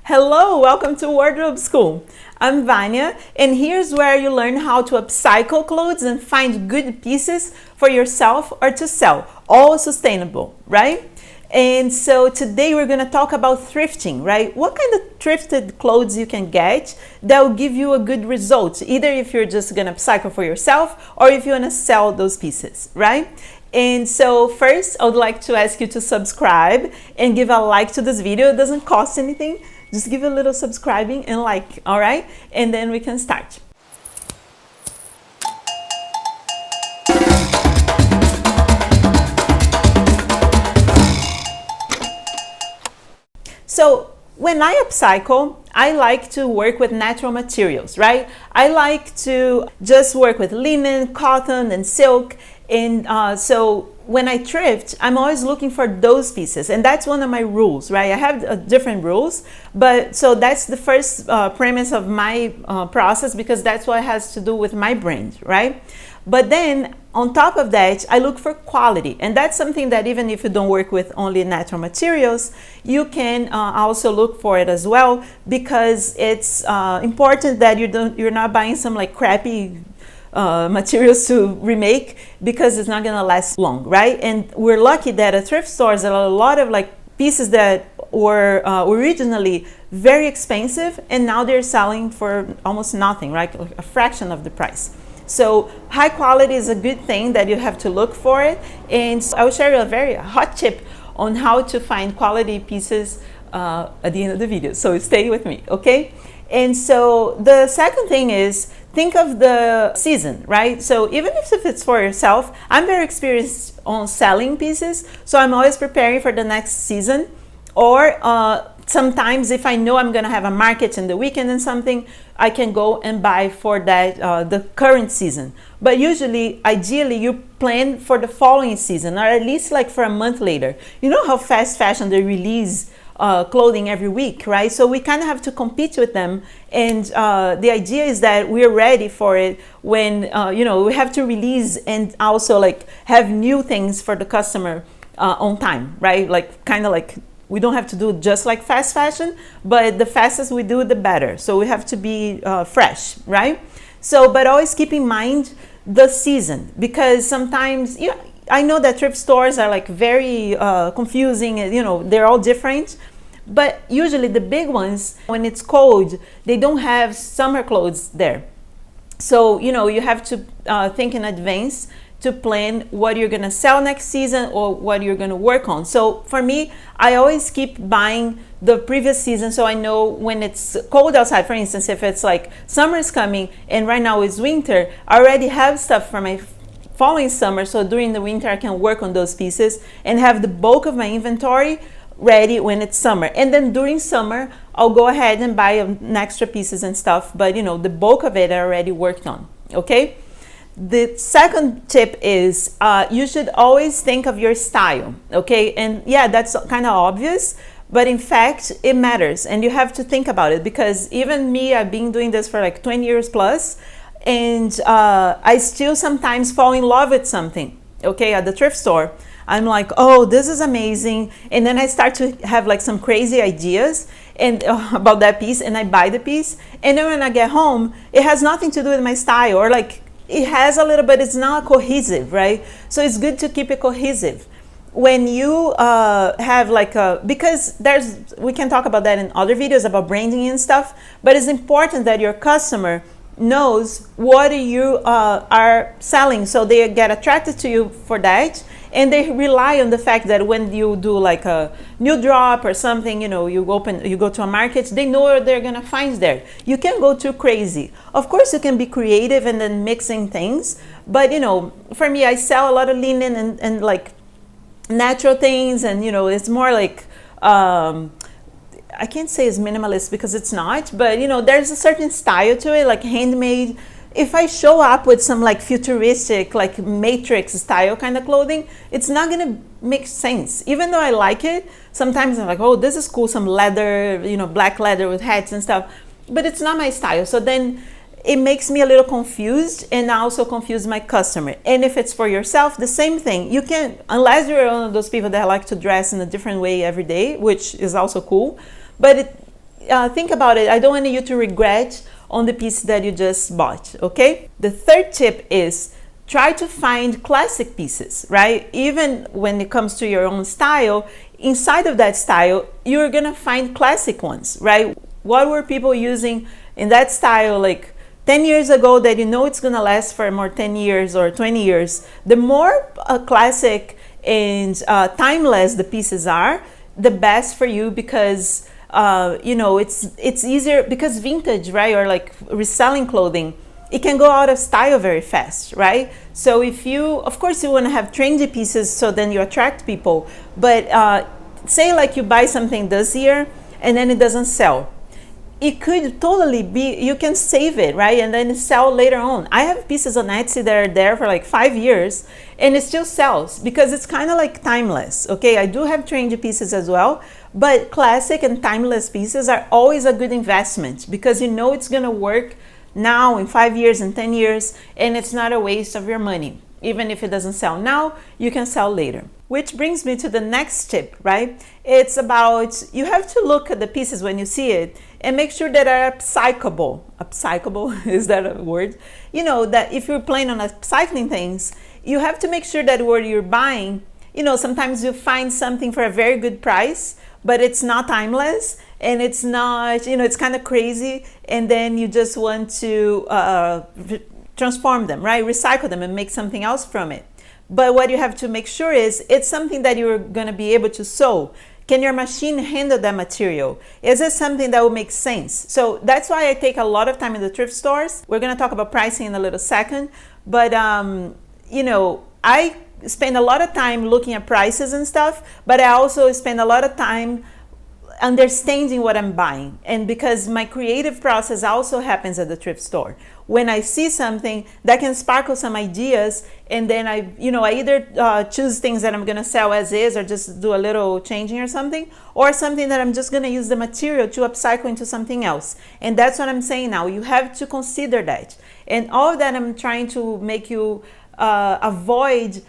Hello, welcome to Wardrobe School. I'm Vanya, and here's where you learn how to upcycle clothes and find good pieces for yourself or to sell, all sustainable, right? And so today we're going to talk about thrifting, right? What kind of thrifted clothes you can get that will give you a good result, either if you're just going to upcycle for yourself or if you want to sell those pieces, right? And so first, I would like to ask you to subscribe and give a like to this video. It doesn't cost anything. Just give a little subscribing and like, all right? And then we can start. So when I upcycle, I like to work with natural materials, right? I like to just work with linen, cotton, and silk. And so when I thrift, I'm always looking for those pieces. And that's one of my rules, right? I have different rules, but so that's the first premise of my process, because that's what has to do with my brand, right? But then on top of that, I look for quality. And that's something that even if you don't work with only natural materials, you can also look for it as well, because it's important that you're not buying some like crappy materials to remake, because it's not going to last long, right? And we're lucky that at thrift stores there are a lot of like pieces that were originally very expensive, and now they're selling for almost nothing, right? A fraction of the price. So high quality is a good thing that you have to look for it. And so I will share you a very hot tip on how to find quality pieces at the end of the video. So stay with me, okay? And so the second thing is, think of the season, right? So even if it's for yourself, I'm very experienced on selling pieces, so I'm always preparing for the next season. Or sometimes if I know I'm gonna have a market in the weekend and something, I can go and buy for that the current season. But usually, ideally, you plan for the following season, or at least like for a month later. You know how fast fashion, they release clothing every week, right? So we kind of have to compete with them, and the idea is that we're ready for it when we have to release and also like have new things for the customer on time, right? Like kind of like we don't have to do just like fast fashion, but the fastest we do, the better. So we have to be fresh, right? So, but always keep in mind the season, because sometimes, I know that thrift stores are like very confusing, they're all different. But usually the big ones, when it's cold, they don't have summer clothes there. So, you have to think in advance to plan what you're gonna sell next season or what you're gonna work on. So for me, I always keep buying the previous season, so I know when it's cold outside. For instance, if it's like summer is coming and right now it's winter, I already have stuff for my following summer, so during the winter I can work on those pieces and have the bulk of my inventory ready when it's summer. And then during summer I'll go ahead and buy extra pieces and stuff, but the bulk of it I already worked on, okay? The second tip is you should always think of your style, okay? And yeah, that's kind of obvious, but in fact it matters, and you have to think about it, because even me, I've been doing this for like 20 years plus, and I still sometimes fall in love with something, okay? At the thrift store, I'm like, oh, this is amazing, and then I start to have like some crazy ideas and about that piece, and I buy the piece, and then when I get home, it has nothing to do with my style, or like it has a little, but it's not cohesive, right? So it's good to keep it cohesive. When you have like because we can talk about that in other videos about branding and stuff, but it's important that your customer knows what you are selling, so they get attracted to you for that, and they rely on the fact that when you do like a new drop or something, you go to a market, they know what they're gonna find there. You can't go too crazy. Of course you can be creative and then mixing things, but for me, I sell a lot of linen and like natural things, and it's more like I can't say it's minimalist because it's not, but there's a certain style to it, like handmade. If I show up with some like futuristic, like matrix style kind of clothing, it's not gonna make sense. Even though I like it, sometimes I'm like, oh, this is cool, some leather, black leather with hats and stuff, but it's not my style. So then it makes me a little confused, and I also confuse my customer. And if it's for yourself, the same thing. You can, unless you're one of those people that like to dress in a different way every day, which is also cool, but think about it. I don't want you to regret on the piece that you just bought, okay? The third tip is try to find classic pieces, right? Even when it comes to your own style, inside of that style, you're gonna find classic ones, right? What were people using in that style like 10 years ago that you know it's gonna last for more 10 years or 20 years? The more classic and timeless the pieces are, the best for you, because you know, it's easier, because vintage, right, or like reselling clothing, it can go out of style very fast, right? So if you, of course, you want to have trendy pieces so then you attract people, but say like you buy something this year and then it doesn't sell. It could totally be, you can save it, right, and then sell later on. I have pieces on Etsy that are there for like 5 years and it still sells because it's kind of like timeless, okay? I do have trendy pieces as well, but classic and timeless pieces are always a good investment because you know it's gonna work now in 5 years and 10 years, and it's not a waste of your money. Even if it doesn't sell now, you can sell later. Which brings me to the next tip, right? It's about, you have to look at the pieces when you see it and make sure that are upcyclable. Upcyclable, is that a word? You know, that if you're planning on upcycling things, you have to make sure that what you're buying, you know, sometimes you find something for a very good price, but it's not timeless and it's not, you know, it's kind of crazy, and then you just want to transform them, right? Recycle them and make something else from it. But what you have to make sure is it's something that you're going to be able to sew. Can your machine handle that material? Is it something that will make sense? So that's why I take a lot of time in the thrift stores. We're going to talk about pricing in a little second, but you know, I spend a lot of time looking at prices and stuff, but I also spend a lot of time understanding what I'm buying. And because my creative process also happens at the thrift store, when I see something that can sparkle some ideas, and then I either choose things that I'm gonna sell as is or just do a little changing or something, or something that I'm just gonna use the material to upcycle into something else. And that's what I'm saying now. You have to consider that. And all of that I'm trying to make you avoid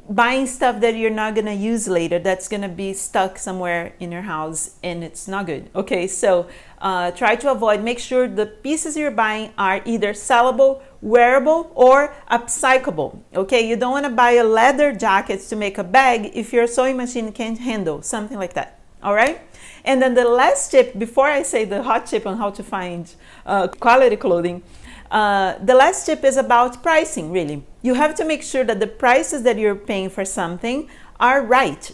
buying stuff that you're not gonna use later, that's gonna be stuck somewhere in your house and it's not good. Okay, so try to avoid, make sure the pieces you're buying are either sellable, wearable, or upcyclable. Okay, you don't want to buy a leather jacket to make a bag if your sewing machine can't handle something like that. All right, and then the last tip before I say the hot tip on how to find quality clothing, the last tip is about pricing. Really, you have to make sure that the prices that you're paying for something are right?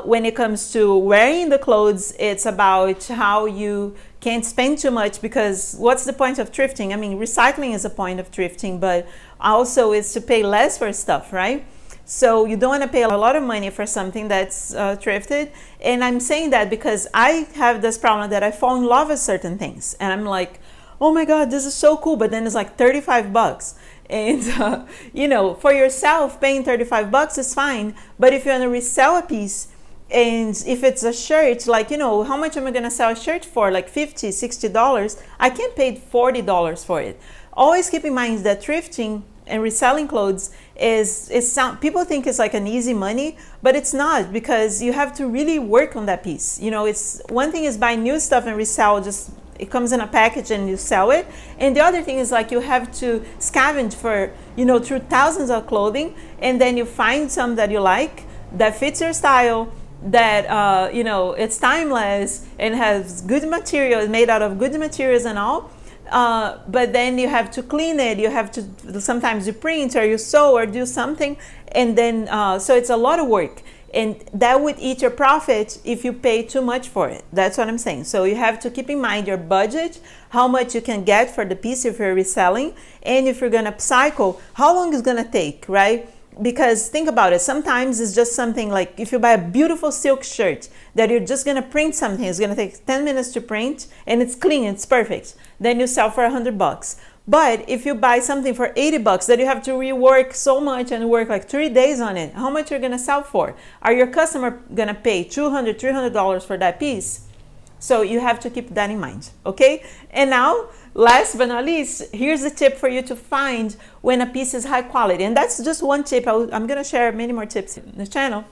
When it comes to wearing the clothes, it's about how you can't spend too much, because what's the point of thrifting? I mean, recycling is a point of thrifting, but also is to pay less for stuff, right? So you don't want to pay a lot of money for something that's thrifted. And I'm saying that because I have this problem that I fall in love with certain things and I'm like, oh my God, this is so cool. But then it's like 35 bucks. And, you know, for yourself, paying 35 bucks is fine. But if you want to resell a piece, and if it's a shirt, like, you know, how much am I going to sell a shirt for? Like $50, $60. I can't pay $40 for it. Always keep in mind that thrifting and reselling clothes people think it's like an easy money, but it's not, because you have to really work on that piece. You know, it's one thing is buy new stuff and resell, just it comes in a package and you sell it. And the other thing is like you have to scavenge for, you know, through thousands of clothing, and then you find some that you like, that fits your style, that you know, it's timeless and has good material, made out of good materials and all. But then you have to clean it, you have to sometimes you print or you sew or do something, and then so it's a lot of work, and that would eat your profit if you pay too much for it. That's what I'm saying. So you have to keep in mind your budget, how much you can get for the piece if you're reselling, and if you're gonna upcycle, how long it's gonna take, right? Because think about it, sometimes it's just something like if you buy a beautiful silk shirt that you're just gonna print something, it's gonna take 10 minutes to print and it's clean, it's perfect, then you sell for $100. But if you buy something for $80 that you have to rework so much and work like 3 days on it, how much you're gonna sell for? Are your customer gonna pay $200, $300 for that piece? So you have to keep that in mind, okay? And now, last but not least, here's a tip for you to find when a piece is high quality. And that's just one tip. I'm gonna share many more tips in the channel.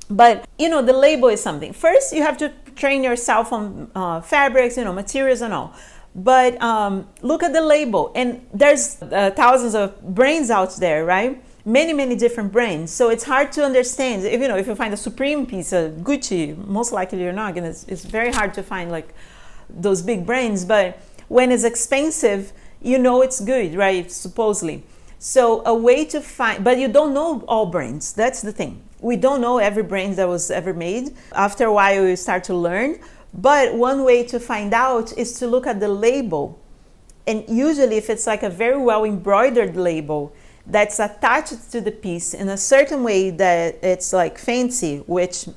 But you know, the label is something. First, you have to train yourself on fabrics, you know, materials and all. But look at the label, and there's thousands of brands out there, right? Many different brands. So it's hard to understand. If you know, if you find a Supreme piece, a Gucci, most likely you're not gonna. It's very hard to find like those big brands. But when it's expensive, you know it's good, right? Supposedly. So a way to find, but you don't know all brands. That's the thing. We don't know every brand that was ever made. After a while, you start to learn. But one way to find out is to look at the label. And usually if it's like a very well embroidered label that's attached to the piece in a certain way that it's like fancy, which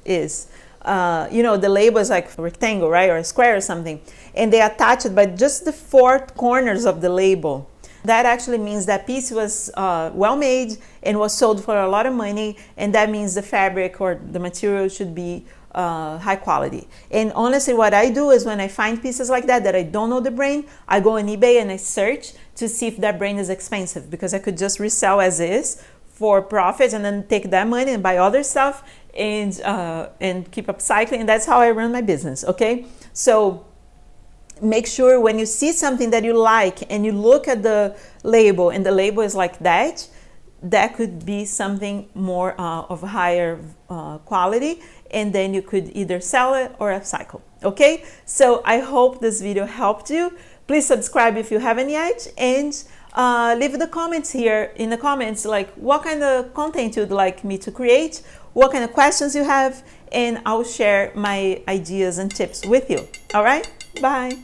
is, you know, the label is like a rectangle, right? Or a square or something. And they attach it by just the four corners of the label. That actually means that piece was well made and was sold for a lot of money, and that means the fabric or the material should be high quality. And honestly, what I do is when I find pieces like that I don't know the brand, I go on eBay and I search to see if that brand is expensive, because I could just resell as is for profit and then take that money and buy other stuff and keep upcycling. And that's how I run my business. Okay, so make sure when you see something that you like and you look at the label and the label is like that, that could be something more of higher quality, and then you could either sell it or upcycle. Okay, so I hope this video helped you. Please subscribe if you haven't yet, and leave the comments here in the comments like what kind of content you'd like me to create, what kind of questions you have, and I'll share my ideas and tips with you. All right, bye.